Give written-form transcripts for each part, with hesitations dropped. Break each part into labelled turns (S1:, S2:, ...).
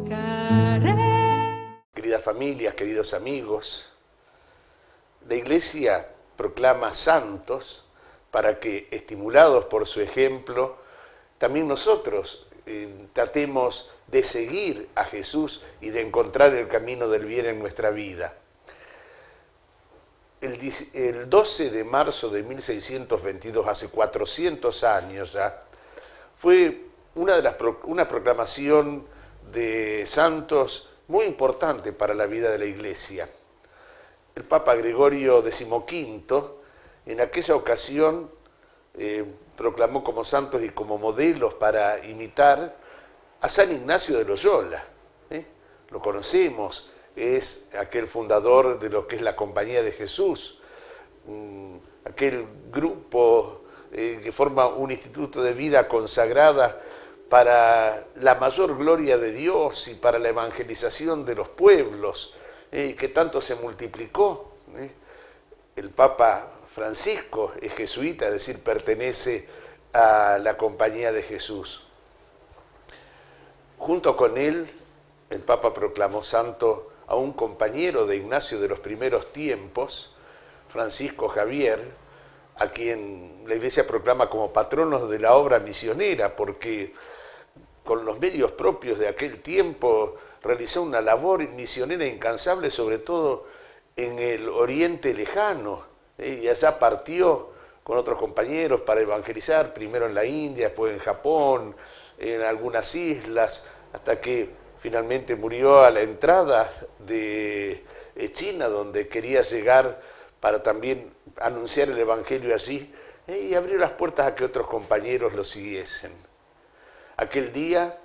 S1: buscaré.
S2: Queridas familias, queridos amigos, la Iglesia proclama santos para que, estimulados por su ejemplo, también nosotros tratemos de seguir a Jesús y de encontrar el camino del bien en nuestra vida. El 12 de marzo de 1622, hace 400 años ya, fue una proclamación de santos muy importante para la vida de la Iglesia. El Papa Gregorio XV, en aquella ocasión, proclamó como santos y como modelos para imitar a San Ignacio de Loyola. Lo conocemos, es aquel fundador de lo que es la Compañía de Jesús, aquel grupo que forma un instituto de vida consagrada para la mayor gloria de Dios y para la evangelización de los pueblos, que tanto se multiplicó. El Papa Francisco es jesuita, es decir, pertenece a la Compañía de Jesús. Junto con él, el Papa proclamó santo a un compañero de Ignacio de los primeros tiempos, Francisco Javier, a quien la Iglesia proclama como patronos de la obra misionera, porque con los medios propios de aquel tiempo realizó una labor misionera incansable, sobre todo en el Oriente Lejano, y allá partió con otros compañeros para evangelizar, primero en la India, después en Japón, en algunas islas, hasta que finalmente murió a la entrada de China, donde quería llegar para también anunciar el Evangelio allí, y abrió las puertas a que otros compañeros lo siguiesen. Aquel día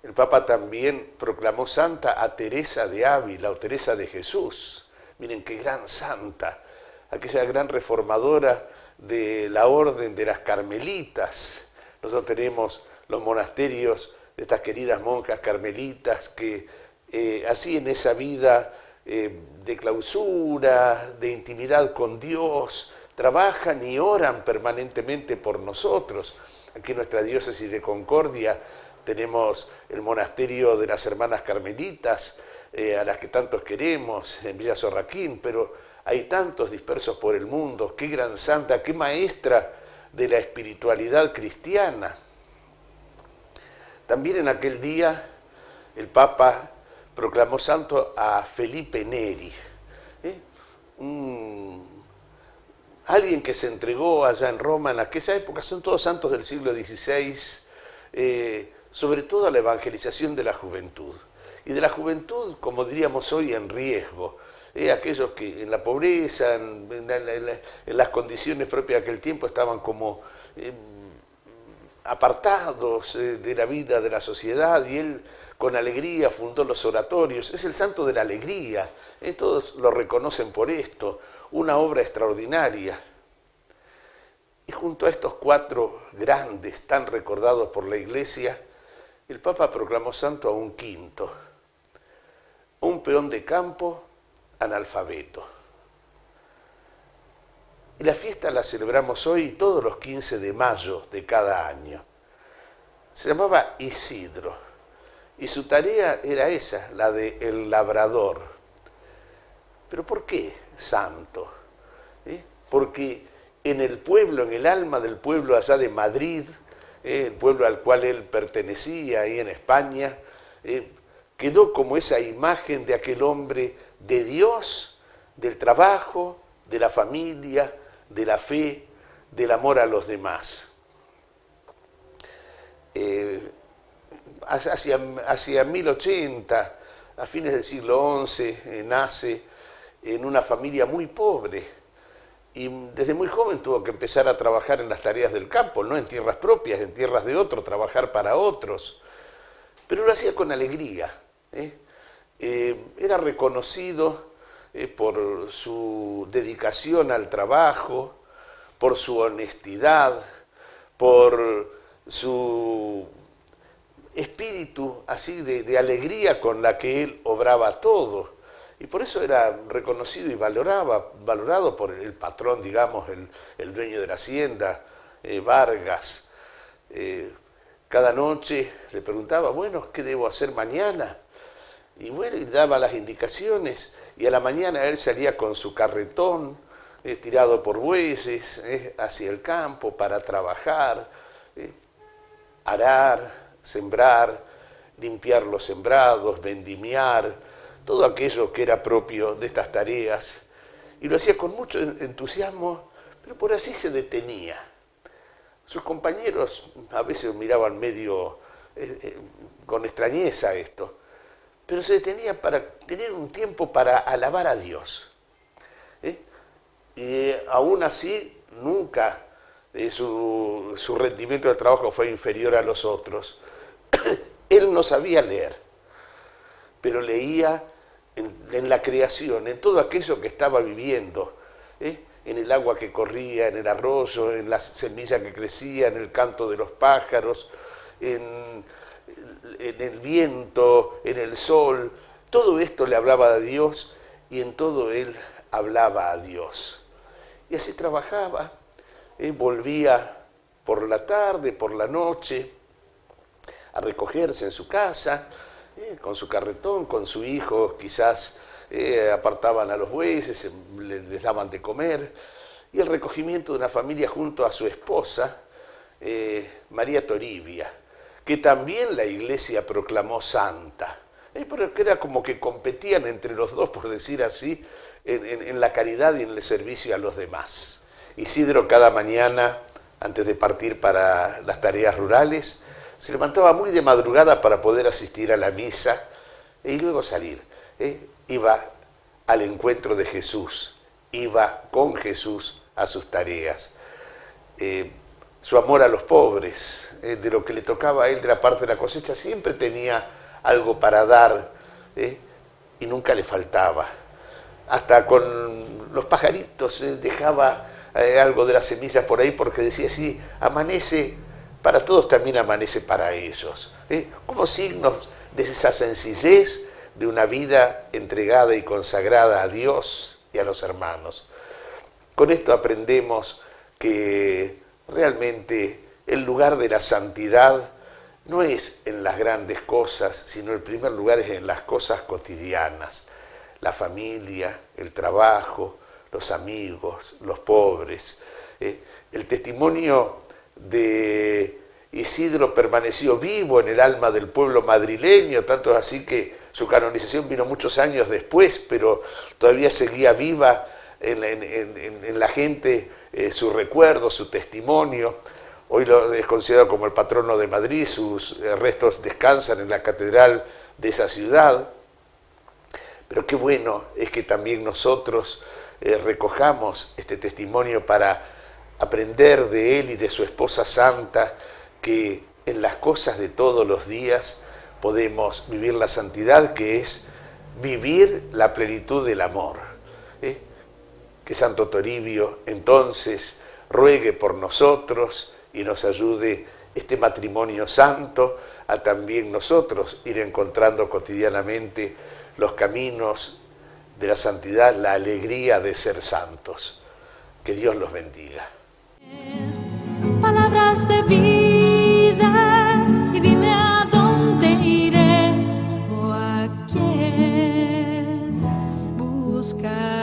S2: el Papa también proclamó santa a Teresa de Ávila, o Teresa de Jesús. Miren qué gran santa, aquella gran reformadora de la orden de las carmelitas. Nosotros tenemos los monasterios de estas queridas monjas carmelitas que así en esa vida de clausura, de intimidad con Dios, trabajan y oran permanentemente por nosotros. Aquí en nuestra diócesis de Concordia tenemos el monasterio de las hermanas carmelitas, a las que tantos queremos, en Villa Sorraquín, pero hay tantos dispersos por el mundo. Qué gran santa, qué maestra de la espiritualidad cristiana. También en aquel día el Papa proclamó santo a Felipe Neri, alguien que se entregó allá en Roma en aquella época. Son todos santos del siglo XVI, sobre todo a la evangelización de la juventud. Y de la juventud, como diríamos hoy, en riesgo. Aquellos que en la pobreza, en las condiciones propias de aquel tiempo, estaban como apartados de la vida de la sociedad, y él con alegría fundó los oratorios. Es el santo de la alegría, todos lo reconocen por esto, una obra extraordinaria. Y junto a estos cuatro grandes, tan recordados por la Iglesia, el Papa proclamó santo a un quinto, un peón de campo analfabeto. Y la fiesta la celebramos hoy todos los 15 de mayo de cada año. Se llamaba Isidro, y su tarea era esa, la de el labrador. ¿Pero por qué santo? Porque en el pueblo, en el alma del pueblo allá de Madrid, el pueblo al cual él pertenecía ahí en España, quedó como esa imagen de aquel hombre de Dios, del trabajo, de la familia, de la fe, del amor a los demás. Hacia 1080, a fines del siglo XI, nace en una familia muy pobre, y desde muy joven tuvo que empezar a trabajar en las tareas del campo, no en tierras propias, en tierras de otros, trabajar para otros, pero lo hacía con alegría. Era reconocido por su dedicación al trabajo, por su honestidad, por su espíritu así de alegría con la que él obraba todo. Y por eso era reconocido y valorado por el patrón, digamos, el dueño de la hacienda, Vargas. Cada noche le preguntaba, bueno, ¿qué debo hacer mañana? Y bueno, y daba las indicaciones. Y a la mañana él salía con su carretón, tirado por bueyes, hacia el campo para trabajar, arar, sembrar, limpiar los sembrados, vendimiar, todo aquello que era propio de estas tareas. Y lo hacía con mucho entusiasmo, pero por así se detenía. Sus compañeros a veces miraban medio con extrañeza esto, pero se detenía para tener un tiempo para alabar a Dios. Y aún así, nunca su rendimiento de trabajo fue inferior a los otros. Él no sabía leer, pero leía en la creación, en todo aquello que estaba viviendo, en el agua que corría, en el arroyo, en la semilla que crecía, en el canto de los pájaros, en el viento, en el sol. Todo esto le hablaba a Dios y en todo él hablaba a Dios. Y así trabajaba, volvía por la tarde, por la noche, a recogerse en su casa, con su carretón, con su hijo, quizás apartaban a los bueyes, les daban de comer, y el recogimiento de una familia junto a su esposa, María Toribia, que también la iglesia proclamó santa, pero que era como que competían entre los dos, por decir así, en la caridad y en el servicio a los demás. Isidro cada mañana, antes de partir para las tareas rurales, se levantaba muy de madrugada para poder asistir a la misa y luego salir. Iba al encuentro de Jesús, iba con Jesús a sus tareas. Su amor a los pobres, de lo que le tocaba a él de la parte de la cosecha, siempre tenía algo para dar y nunca le faltaba. Hasta con los pajaritos dejaba algo de las semillas por ahí porque decía, sí, amanece para todos, también amanece para ellos. Como signos de esa sencillez de una vida entregada y consagrada a Dios y a los hermanos. Con esto aprendemos que realmente el lugar de la santidad no es en las grandes cosas, sino el primer lugar es en las cosas cotidianas. La familia, el trabajo, los amigos, los pobres. El testimonio de Isidro permaneció vivo en el alma del pueblo madrileño, tanto así que su canonización vino muchos años después, pero todavía seguía viva en la gente su recuerdo, su testimonio. Hoy es considerado como el patrono de Madrid, sus restos descansan en la catedral de esa ciudad. Pero qué bueno es que también nosotros recojamos este testimonio para aprender de él y de su esposa santa, que en las cosas de todos los días podemos vivir la santidad, que es vivir la plenitud del amor. Que Santo Toribio entonces ruegue por nosotros y nos ayude este matrimonio santo a también nosotros ir encontrando cotidianamente los caminos de la santidad, la alegría de ser santos. Que Dios los bendiga.
S1: Palabras de vida, y dime a dónde iré o a quién buscar.